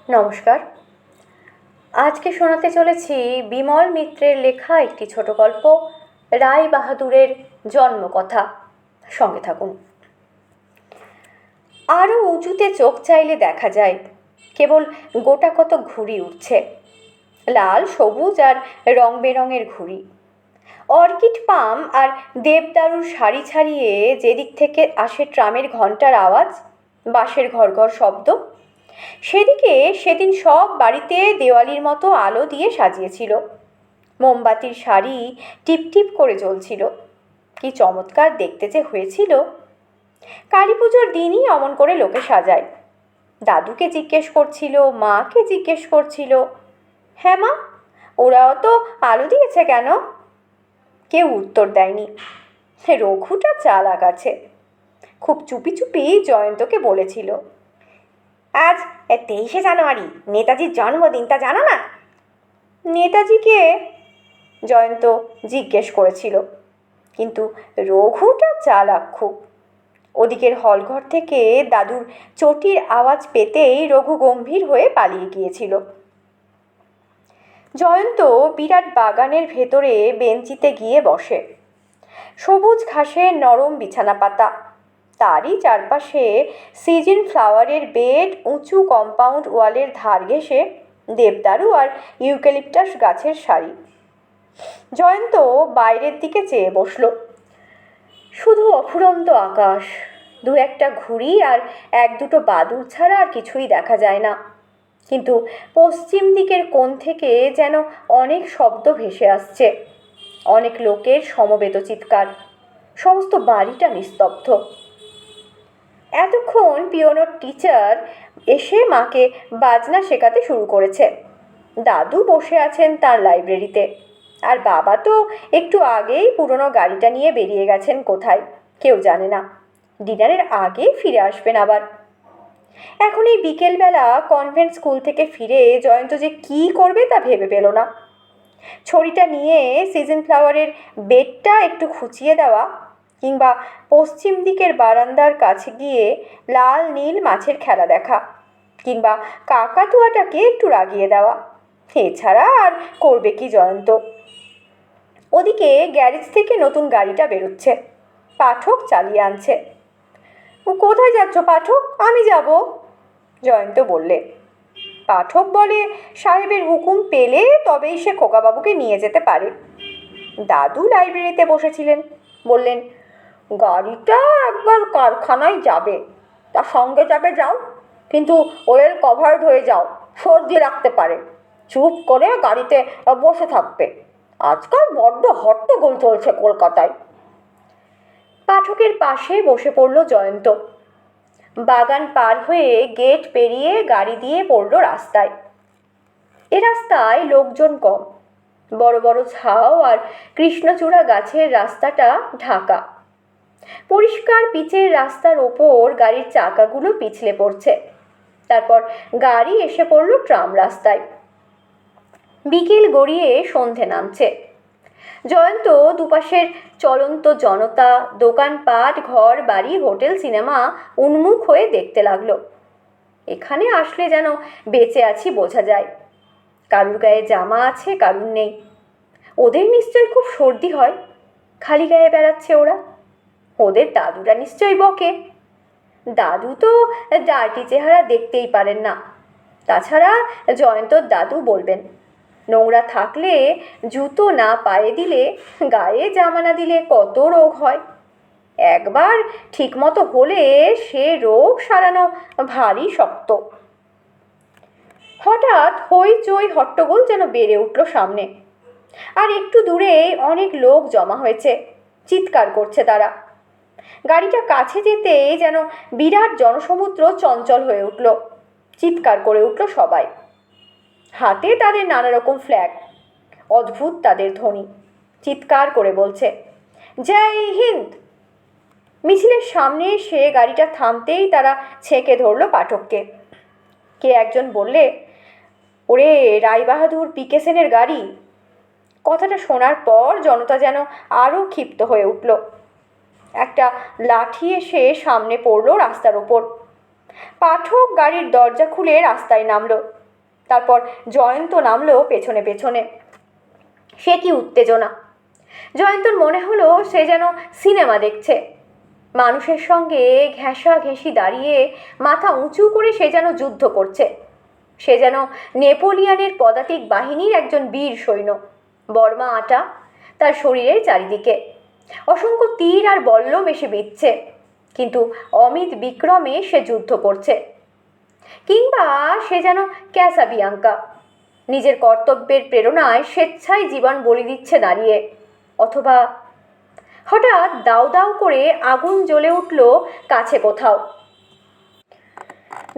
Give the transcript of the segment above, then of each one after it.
নমস্কার। আজকে শোনাতে চলেছি বিমল মিত্রের লেখা একটি ছোট গল্প, রায় বাহাদুরের জন্মকথা। সঙ্গে থাকুন। আরও উঁচুতে চোখ চাইলে দেখা যায় কেবল গোটা কত ঘুড়ি উঠছে, লাল, সবুজ আর রং বেরঙের ঘুড়ি। অর্কিড পাম আর দেবদারুর সারি ছাড়িয়ে যেদিক থেকে আসে ট্রামের ঘণ্টার আওয়াজ, বাঁশের ঘর ঘর শব্দ, সেদিকে সেদিন সব বাড়িতে দেওয়ালির মতো আলো দিয়ে সাজিয়েছিল। মোমবাতির শাড়ি টিপটিপ করে জ্বলছিল। কি চমৎকার দেখতে যে হয়েছিল! কালী পুজোর দিনই অমন করে লোকে সাজায়। দাদুকে জিজ্ঞেস করছিল, মাকে জিজ্ঞেস করছিল, হ্যাঁ মা, ওরাও তো আলো দিয়েছে কেন? কেউ উত্তর দেয়নি। রঘুটা চালাক আছে, খুব চুপি চুপি জয়ন্তকে বলেছিল, আজ 23শে জানুয়ারি, নেতাজির জন্মদিন, তা জানো না? নেতাজিকে? জয়ন্ত জিজ্ঞেস করেছিল। কিন্তু রঘুটা চালাক খুব। ওদিকের হলঘর থেকে দাদুর চটির আওয়াজ পেতেই রঘু গম্ভীর হয়ে পালিয়ে গিয়েছিল। জয়ন্ত বিরাট বাগানের ভেতরে বেঞ্চিতে গিয়ে বসে। সবুজ ঘাসের নরম বিছানা পাতা, তারই চারপাশে সিজন ফ্লাওয়ারের বেড, উঁচু কম্পাউন্ড ওয়ালের ধার ঘেঁষে দেবদারু আর ইউক্যালিপটাস গাছের সারি। জয়ন্ত বাইরের দিকে চেয়ে বসল। শুধু অফুরন্ত আকাশ, দু একটা ঘুড়ি আর এক দুটো বাদুড় ছাড়া আর কিছুই দেখা যায় না। কিন্তু পশ্চিম দিকের কোণ থেকে যেন অনেক শব্দ ভেসে আসছে, অনেক লোকের সমবেত চিৎকার। সমস্ত বাড়িটা নিস্তব্ধ। এতক্ষণ পিয়ানোর টিচার এসে মাকে বাজনা শেখাতে শুরু করেছে। দাদু বসে আছেন তার লাইব্রেরিতে, আর বাবা তো একটু আগেই পুরনো গাড়িটা নিয়ে বেরিয়ে গেছেন কোথায় কেউ জানে না। ডিনারের আগেই ফিরে আসবেন আবার। এখন এই বিকেলবেলা কনভেন্ট স্কুল থেকে ফিরে জয়ন্ত যে কী করবে তা ভেবে পেল না। ছড়িটা নিয়ে সিজন ফ্লাওয়ারের বেডটা একটু খুঁচিয়ে দেওয়া, কিংবা পশ্চিম দিকের বারান্দার কাছে গিয়ে লাল নীল মাছের খেলা দেখা, কিংবা কাকাতুয়াটাকে একটু রাগিয়ে দেওয়া, এছাড়া আর করবে কি জয়ন্ত? ওদিকে গ্যারেজ থেকে নতুন গাড়িটা বেরোচ্ছে, পাঠক চালিয়ে আনছে। কোথায় যাচ্ছ পাঠক? আমি যাব, জয়ন্ত বললে। পাঠক বলে, সাহেবের হুকুম পেলে তবেই সে খোকাবাবুকে নিয়ে যেতে পারে। দাদু লাইব্রেরিতে বসেছিলেন, বললেন, গাড়িটা একবার কারখানায় যাবে, তা সঙ্গে যাবে যাও, কিন্তু ওয়েল কভার্ড হয়ে যাও, সর্দি লাগতে পারে। চুপ করে গাড়িতে বসে থাকবে, আজকাল বড্ড হট্টগোল চলছে কলকাতায়। পাঠকের পাশে বসে পড়ল জয়ন্ত। বাগান পার হয়ে গেট পেরিয়ে গাড়ি দিয়ে পড়ল রাস্তায়। এ রাস্তায় লোকজন কম, বড় বড় ঝাউ আর কৃষ্ণচূড়া গাছের রাস্তাটা ঢাকা। পরিষ্কার পিচের রাস্তার ওপর গাড়ির চাকাগুলো পিছলে পড়ছে। তারপর গাড়ি এসে পড়ল ট্রাম রাস্তায়। বিকেল গড়িয়ে সন্ধে নামছে। জয়ন্ত দুপাশের চলন্ত জনতা, দোকানপাট, ঘর বাড়ি, হোটেল, সিনেমা উন্মুখ হয়ে দেখতে লাগলো। এখানে আসলে যেন বেঁচে আছি বোঝা যায়। কারুর গায়ে জামা আছে, কারুর নেই। ওদের নিশ্চয় খুব সর্দি হয়, খালি গায়ে বেড়াচ্ছে ওরা। ওদের দাদুরা নিশ্চয়ই বকে। দাদু তো ডার্টি চেহারা দেখতেই পারেন না। তাছাড়া জয়ন্তর দাদু বলবেন, নোংরা থাকলে জুতো না পায়ে দিলে, গায়ে জামা না দিলে কত রোগ হয়। একবার ঠিকমতো হলে সে রোগ সারানো ভারী শক্ত। হঠাৎ হইচই হট্টগোল যেন বেড়ে উঠল সামনে। আর একটু দূরে অনেক লোক জমা হয়েছে, চিৎকার করছে তারা। গাড়িটা কাছে যেতে যেন বিরাট জনসমুদ্র চঞ্চল হয়ে উঠল, চিৎকার করে উঠল সবাই। হাতে তাদের নানা রকম ফ্ল্যাগ, অদ্ভুত তাদের ধ্বনি, চিৎকার করে বলছে, জয় হিন্দ। মিছিলের সামনে এসে গাড়িটা থামতেই তারা ছেঁকে ধরল পাঠককে। কে একজন বললে, ওরে রায়বাহাদুর পিকে সেনের গাড়ি। কথাটা শোনার পর জনতা যেন আরও ক্ষিপ্ত হয়ে উঠল। একটা লাঠি এসে সামনে পড়ল রাস্তার ওপর। পাঠক গাড়ির দরজা খুলে রাস্তায় নামলো। তারপর জয়ন্ত নামলো পেছনে পেছনে। সে কি উত্তেজনা! জয়ন্তর মনে হলো সে যেন সিনেমা দেখছে। মানুষের সঙ্গে ঘেঁষাঘেঁষি দাঁড়িয়ে মাথা উঁচু করে সে যেন যুদ্ধ করছে। সে যেন নেপোলিয়নের পদাতিক বাহিনীর একজন বীর সৈন্য। বর্মা আটা তার শরীরের চারিদিকে, অসংখ্য তীর আর বল্লম এসে বিঁধছে, কিন্তু অমিত বিক্রমে সে যুদ্ধ করছে। কিংবা সে যেন ক্যাসাবিয়াঙ্কা, নিজের কর্তব্যের প্রেরণায় স্বেচ্ছায় জীবন বলি দিচ্ছে দাঁড়িয়ে। অথবা হঠাৎ দাউ দাউ করে আগুন জ্বলে উঠল কাছে কোথাও।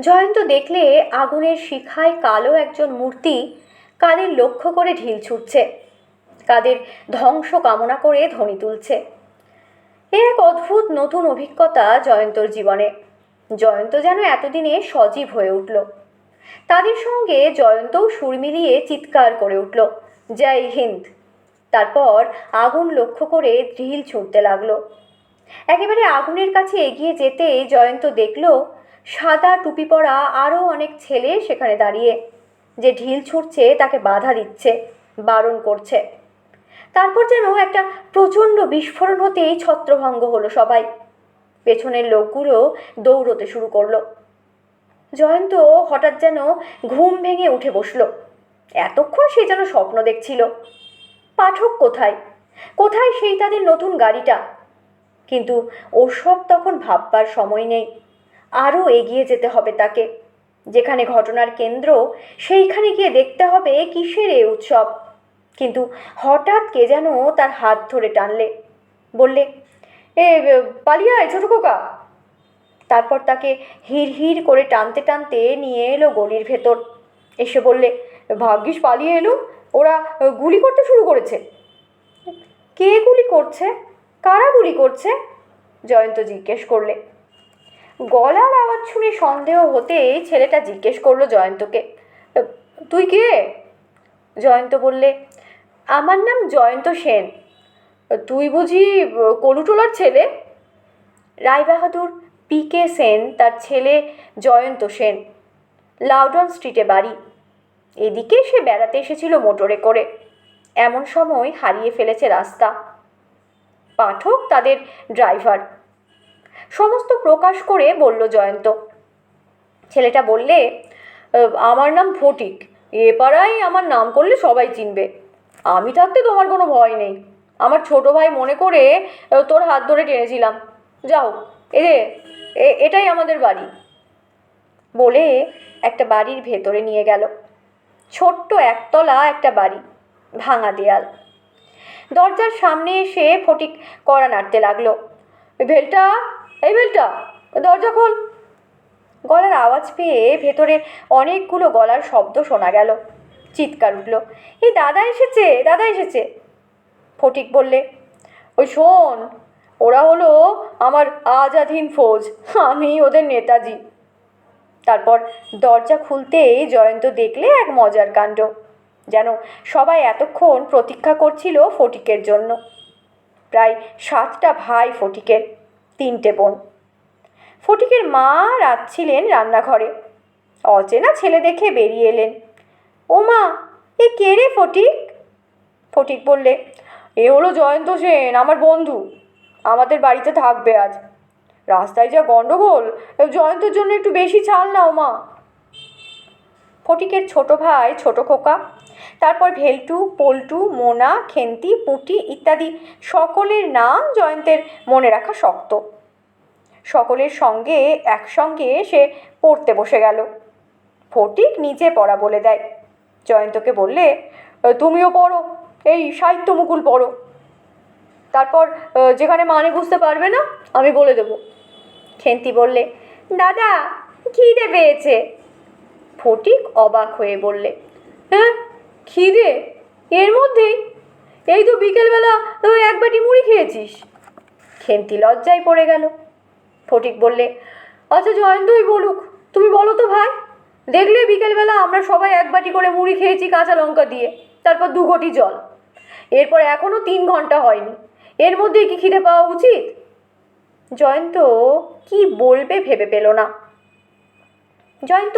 জয়ন্ত দেখলে আগুনের শিখায় কালো একজন মূর্তি কাদের লক্ষ্য করে ঢিল ছুটছে, কাদের ধ্বংস কামনা করে ধ্বনি তুলছে। এ এক অদ্ভুত নতুন অভিজ্ঞতা জয়ন্তর জীবনে। জয়ন্ত যেন এতদিনে সজীব হয়ে উঠল। তাদের সঙ্গে জয়ন্তও সুর মিলিয়ে চিৎকার করে উঠল, জয় হিন্দ। তারপর আগুন লক্ষ্য করে ঢিল ছুঁড়তে লাগলো। একেবারে আগুনের কাছে এগিয়ে যেতে জয়ন্ত দেখল সাদা টুপি পরা আরও অনেক ছেলে সেখানে দাঁড়িয়ে, যে ঢিল ছুঁড়ছে তাকে বাধা দিচ্ছে, বারণ করছে। তারপর যেন একটা প্রচণ্ড বিস্ফোরণ হতেই ছত্রভঙ্গ হলো সবাই। পেছনের লোকগুলো দৌড়তে শুরু করলো। জয়ন্ত হঠাৎ যেন ঘুম ভেঙে উঠে বসল। এতক্ষণ সে যেন স্বপ্ন দেখছিল। পাঠক কোথায়, কোথায় সেই তাদের নতুন গাড়িটা? কিন্তু ওসব তখন ভাববার সময় নেই। আরও এগিয়ে যেতে হবে তাকে। যেখানে ঘটনার কেন্দ্র সেইখানে গিয়ে দেখতে হবে কিসের এ উৎসব। কিন্তু হঠাৎ কে যেন তার হাত ধরে টানলে, বললে, এ পালিয়ে আয় ছোটো খোকা। তারপর তাকে হিড় হিড় করে টানতে টানতে নিয়ে এলো গলির ভেতর। এসে বললে, ভাগ্যিস পালিয়ে এলো, ওরা গুলি করতে শুরু করেছে। কে গুলি করছে, কারা গুলি করছে? জয়ন্ত জিজ্ঞেস করলে। গলার আওয়াজ শুনে সন্দেহ হতেই ছেলেটা জিজ্ঞেস করলো জয়ন্তকে, তুই কে? জয়ন্ত বললে, আমার নাম জয়ন্ত সেন। তুই বুঝি কলুটোলার ছেলে? রায়বাহাদুর পিকে সেন তার ছেলে জয়ন্ত সেন। লাউডন স্ট্রিটে বাড়ি। এদিকে সে বেড়াতে এসেছিল মোটরে করে, এমন সময় হারিয়ে ফেলেছে রাস্তা। পাঠক তাদের ড্রাইভার। সমস্ত প্রকাশ করে বলল জয়ন্ত। ছেলেটা বললে, আমার নাম ফটিক, এ পাড়ায় আমার নাম করলে সবাই চিনবে। আমি থাকতে তোমার কোনো ভয় নেই। আমার ছোট ভাই মনে করে তোর হাত ধরে টেনেছিলাম। যাও, এটাই আমাদের বাড়ি। বলে একটা বাড়ির ভেতরে নিয়ে গেল। ছোট্ট একতলা একটা বাড়ি, ভাঙা দেয়াল। দরজার সামনে এসে ফটিক কড়া নাড়তে লাগলো। ভেলটা, এই ভেলটা, দরজা খোল। গলার আওয়াজ পেয়ে ভেতরে অনেকগুলো গলার শব্দ শোনা গেল। চিৎকার উঠল, এই দাদা এসেছে, দাদা এসেছে। ফটিক বললে, ওই শোন, ওরা হলো আমার আজাদ হিন্দ ফৌজ, আমি ওদের নেতাজি। তারপর দরজা খুলতেই জয়ন্ত দেখলে এক মজার কাণ্ড। যেন সবাই এতক্ষণ প্রতীক্ষা করছিল ফটিকের জন্য। প্রায় 7টা ভাই ফটিকের, 3টে বোন। ফটিকের মা রাঁধছিলেন রান্নাঘরে। অচেনা ছেলে দেখে বেরিয়ে এলেন। ও মা, এ কে রে ফটিক? ফটিক বললে, এ হলো জয়ন্ত সেন, আমার বন্ধু। আমাদের বাড়িতে থাকবে আজ। রাস্তায় যা গণ্ডগোল, জয়ন্তের জন্য একটু বেশি ছাড় নাও মা। ফটিকের ছোট ভাই ছোটো খোকা, তারপর ভেলটু, পল্টু, মোনা, খেন্তি, পুঁটি ইত্যাদি সকলের নাম জয়ন্তের মনে রাখা শক্ত। সকলের সঙ্গে একসঙ্গে সে পড়তে বসে গেল। ফটিক নিজে পড়া বলে দেয়। জয়ন্তকে বললে, তুমিও পড়ো, এই সাহিত্য মুকুল পড়ো। তারপর যেখানে মানে বুঝতে পারবে না আমি বলে দেবো। খেন্তি বললে, দাদা খিদে পেয়েছে। ফটিক অবাক হয়ে বললে, হ্যাঁ খিদে এর মধ্যেই? এই তো বিকেলবেলা এক বাটি মুড়ি খেয়েছিস। খেন্তি লজ্জায় পড়ে গেল। ফটিক বললে, আচ্ছা জয়ন্তই বলুক, তুমি বলো তো ভাই, দেখলে বিকেলবেলা আমরা সবাই এক বাটি করে মুড়ি খেয়েছি কাঁচা লঙ্কা দিয়ে, তারপর 2 ঘটি জল। এরপর এখনও 3 ঘন্টা হয়নি, এর মধ্যেই কি খিদে পাওয়া উচিত? জয়ন্ত কি বলবে ভেবে পেল না। জয়ন্ত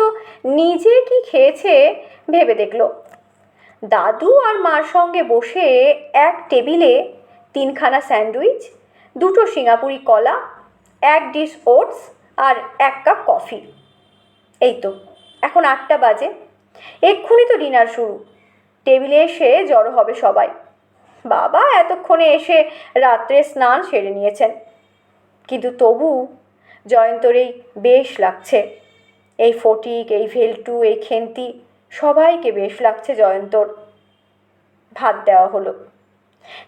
নিজে কি খেয়েছে ভেবে দেখল। দাদু আর মার সঙ্গে বসে এক টেবিলে 3খানা স্যান্ডউইচ, 2টো সিঙ্গাপুরি কলা, 1 ডিশ ওটস আর 1 কাপ কফি। এই তো এখন 8টা বাজে, এক্ষুনি তো ডিনার শুরু। টেবিলে এসে জড়ো হবে সবাই। বাবা এতক্ষণে এসে রাত্রে স্নান সেরে নিয়েছেন, কিন্তু তবু জয়ন্তর এই বেশ লাগছে। এই ফটিক, এই ভেলটু, এই খেন্তি, সবাইকে বেশ লাগছে জয়ন্তর। ভাত দেওয়া হলো।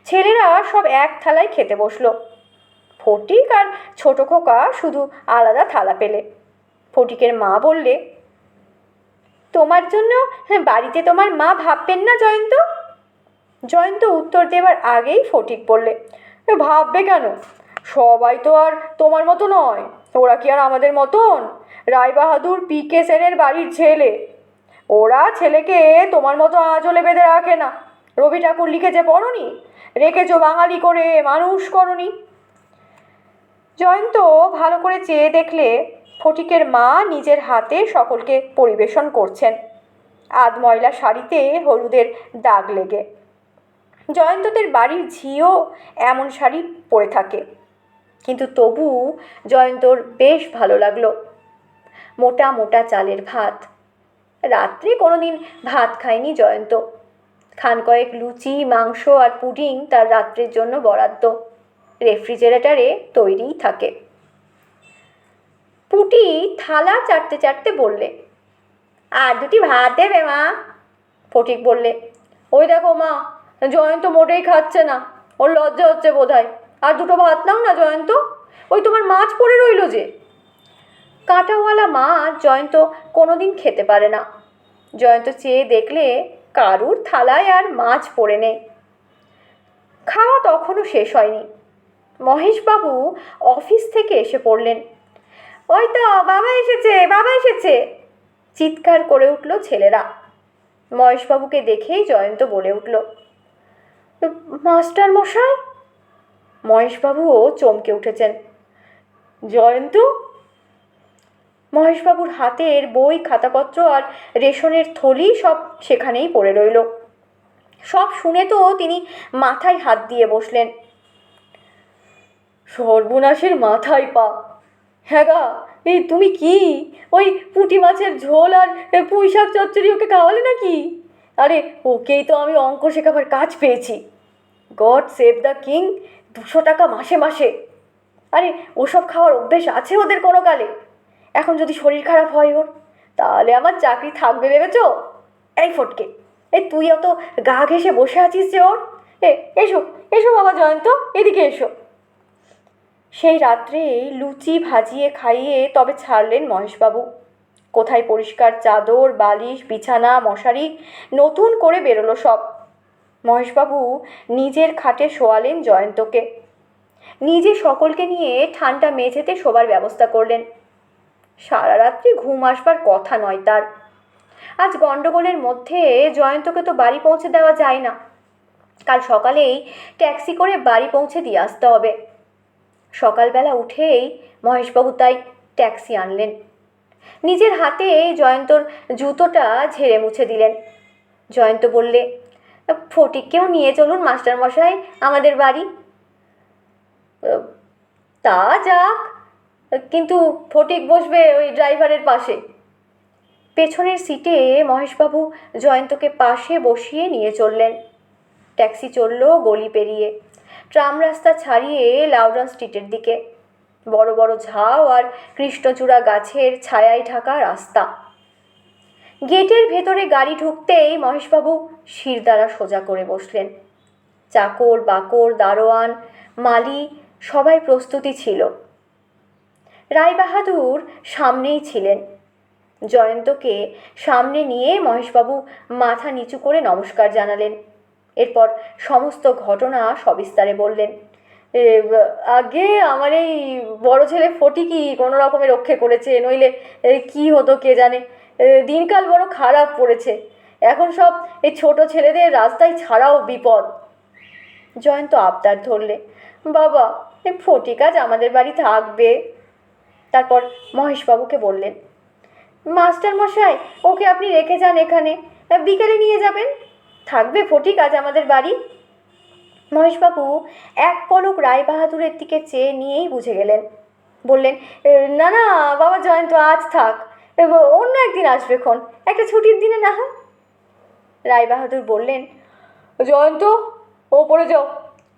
ছেলেরা সব এক থালায় খেতে বসলো। ফটিক আর ছোট খোকা শুধু আলাদা থালা পেলে। ফটিকের মা বললে, তোমার জন্য বাড়িতে তোমার মা ভাববেন না জয়ন্ত? জয়ন্ত উত্তর দেবার আগেই ফটিক বললে, ভাববে কেন? সবাই তো আর তোমার মতো নয়। ওরা কি আর আমাদের মতন? রায়বাহাদুর পিকে সেনের বাড়ির ছেলে। ওরা ছেলেকে তোমার মতো আঁচলে বেঁধে রাখে না। রবি ঠাকুর লিখেছে পড়নি? রেখেছ বাঙালি করে, মানুষ করনি। জয়ন্ত ভালো করে চেয়ে দেখলে ফটিকের মা নিজের হাতে সকলকে পরিবেশন করছেন, আধময়লা শাড়িতে হলুদের দাগ লেগে। জয়ন্তদের বাড়ির ঝিও এমন শাড়ি পরে থাকে, কিন্তু তবু জয়ন্তর বেশ ভালো লাগলো। মোটা মোটা চালের ভাত। রাত্রে কোনোদিন ভাত খায়নি জয়ন্ত। খান কয়েক লুচি, মাংস আর পুডিং তার রাত্রের জন্য বরাদ্দ, রেফ্রিজারেটরে তৈরিই থাকে। পুটি থালা চাটতে চাটতে বললে, আর 2টি ভাত দেবে মা? ফটিক বললে, ওই দেখো মা, জয়ন্ত মোটেই খাচ্ছে না, ওর লজ্জা হচ্ছে বোধহয়। আর 2টো ভাত নাও না জয়ন্ত, ওই তোমার মাছ পড়ে রইল যে। কাঁটাওয়ালা মাছ জয়ন্ত কোনোদিন খেতে পারে না। জয়ন্ত চেয়ে দেখলে কারুর থালায় আর মাছ পড়ে নেই। খাওয়া তখনও শেষ হয়নি। মহেশবাবু অফিস থেকে এসে পড়লেন। ওই তো বাবা এসেছে, বাবা এসেছে, চিৎকার করে উঠল ছেলেরা। মহেশবাবুকে দেখেই জয়ন্ত বলে উঠল, মাস্টার মশাই। মহেশবাবুও চমকে উঠেছেন। জয়ন্ত? মহেশবাবুর হাতের বই, খাতাপত্র আর রেশনের থলি সব সেখানেই পড়ে রইল। সব শুনে তো তিনি মাথায় হাত দিয়ে বসলেন। সর্বনাশের মাথায় পা। হ্যাঁ গা, এই তুমি কি ওই পুঁটি মাছের ঝোল আর পুঁই শাক চচ্চড়ি ওকে খাওয়ালে নাকি? আরে ওকেই তো আমি অঙ্ক শেখাবার কাজ পেয়েছি। গড সেভ দ্য কিং, 200 টাকা মাসে মাসে। আরে ওসব খাওয়ার অভ্যেস আছে ওদের কোনো কালে? এখন যদি শরীর খারাপ হয় ওর, তাহলে আমার চাকরি থাকবে ভেবেছ? এই ফটকে, এই তুই অত গা ঘেঁষে বসে আছিস যে ওর? এসো এসো বাবা জয়ন্ত, এদিকে এসো। সেই রাত্রেই লুচি ভাজিয়ে খাইয়ে তবে ছাড়লেন মহেশবাবু। কোথায় পরিষ্কার চাদর, বালিশ, বিছানা, মশারি নতুন করে বেরোলো সব। মহেশবাবু নিজের খাটে শোয়ালেন জয়ন্তকে। নিজে সকলকে নিয়ে ঠান্ডা মেঝেতে শোবার ব্যবস্থা করলেন। সারা রাত্রি ঘুম আসবার কথা নয় তার। আজ গণ্ডগোলের মধ্যে জয়ন্তকে তো বাড়ি পৌঁছে দেওয়া যায় না। কাল সকালেই ট্যাক্সি করে বাড়ি পৌঁছে দিয়ে আসতে হবে। সকালবেলা উঠেই মহেশবাবু তাই ট্যাক্সি আনলেন। নিজের হাতে জয়ন্তর জুতোটা ঝেড়ে মুছে দিলেন। জয়ন্ত বললে, ফটিককেও নিয়ে চলুন মাস্টারমশাই আমাদের বাড়ি। তা যাক, কিন্তু ফটিক বসবে ওই ড্রাইভারের পাশে। পেছনের সিটে মহেশবাবু জয়ন্তকে পাশে বসিয়ে নিয়ে চললেন। ট্যাক্সি চলল গলি পেরিয়ে, ট্রাম রাস্তা ছাড়িয়ে লাউডন স্ট্রিটের দিকে। বড় বড় ঝাউ আর কৃষ্ণচূড়া গাছের ছায়ায় ঢাকা রাস্তা। গেটের ভেতরে গাড়ি ঢুকতেই মহেশবাবু শিরদাঁড়া সোজা করে বসলেন। চাকর বাকর, দারোয়ান, মালি সবাই প্রস্তুতি ছিল। রায়বাহাদুর সামনেই ছিলেন। জয়ন্তকে সামনে নিয়ে মহেশবাবু মাথা নিচু করে নমস্কার জানালেন। এরপর সমস্ত ঘটনা সবিস্তারে বললেন। আগে আমার এই বড় ছেলে ফটিকই কোনো রকমে রক্ষে করেছে, নইলে কি হতো কে জানে। দিনকাল বড় খারাপ পড়েছে। এখন সব এই ছোট ছেলেদের রাস্তায় ছাড়াও বিপদ। জয়ন্ত আবদার ধরলে, বাবা ফটিক আজ আমাদের বাড়ি থাকবে। তারপর মহেশবাবুকে বললেন, মাস্টার মশাই, ওকে আপনি রেখে যান এখানে, বিকেলে নিয়ে যাবেন, থাকবে ফটিক আজ আমাদের বাড়ি। মহেশবাবু এক পলক রায়বাহাদুরের দিকে চেয়ে নিয়েই বুঝে গেলেন। বললেন, না না বাবা জয়ন্ত, আজ থাক, অন্য একদিন আসবে খন, একটা ছুটির দিনে না হয়। রায়বাহাদুর বললেন, জয়ন্ত, ওপরে যাও,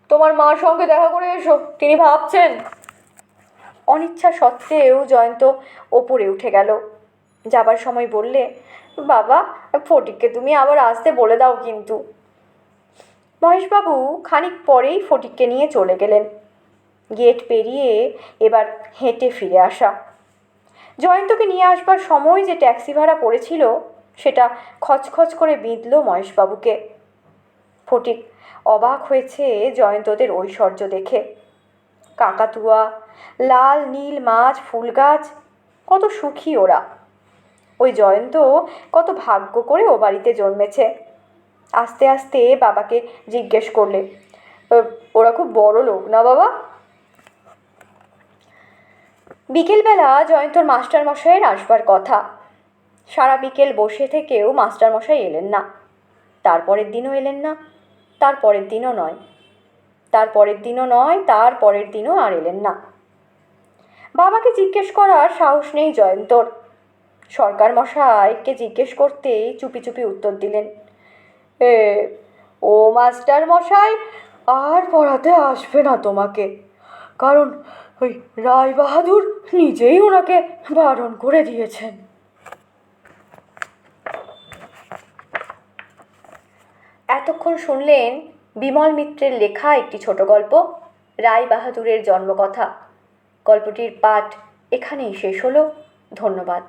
তোমার মার সঙ্গে দেখা করে এসো, তিনি ভাবছেন। অনিচ্ছা সত্ত্বেও জয়ন্ত ওপরে উঠে গেল। যাবার সময় বললে, বাবা ফটিককে তুমি আবার আসতে বলে দাও কিন্তু। মহেশবাবু খানিক পরেই ফটিককে নিয়ে চলে গেলেন। গেট পেরিয়ে এবার হেঁটে ফিরে আসা। জয়ন্তকে নিয়ে আসবার সময় যে ট্যাক্সি ভাড়া পড়েছিল সেটা খচখচ করে বিঁধল মহেশবাবুকে। ফটিক অবাক হয়েছে জয়ন্তদের ঐশ্বর্য দেখে। কাকাতুয়া, লাল নীল মাছ, ফুল গাছ, কত সুখী ওরা। ওই জয়ন্ত কত ভাগ্য করে ও বাড়িতে জন্মেছে। আস্তে আস্তে বাবাকে জিজ্ঞেস করলে, ওরা খুব বড় লোক না বাবা? বিকেলবেলা জয়ন্তর মাস্টারমশাইয়ের আসবার কথা। সারা বিকেল বসে থেকেও মাস্টারমশাই এলেন না। তারপরের দিনও এলেন না, তারপরের দিনও নয়, তারপরের দিনও নয়, তারপরের দিনও আর এলেন না। বাবাকে জিজ্ঞেস করার সাহস নেই জয়ন্তর। সরকার মশাইকে জিজ্ঞেস করতেই চুপি চুপি উত্তর দিলেন, ও মাস্টার মশাই আর পড়াতে আসবে না তোমাকে, কারণ ওই রায়বাহাদুর নিজেই ওনাকে বারণ করে দিয়েছেন। এতক্ষণ শুনলেন বিমল মিত্রের লেখা একটি ছোট গল্প, রায়বাহাদুরের জন্মকথা। গল্পটির পাঠ এখানেই শেষ হলো। ধন্যবাদ।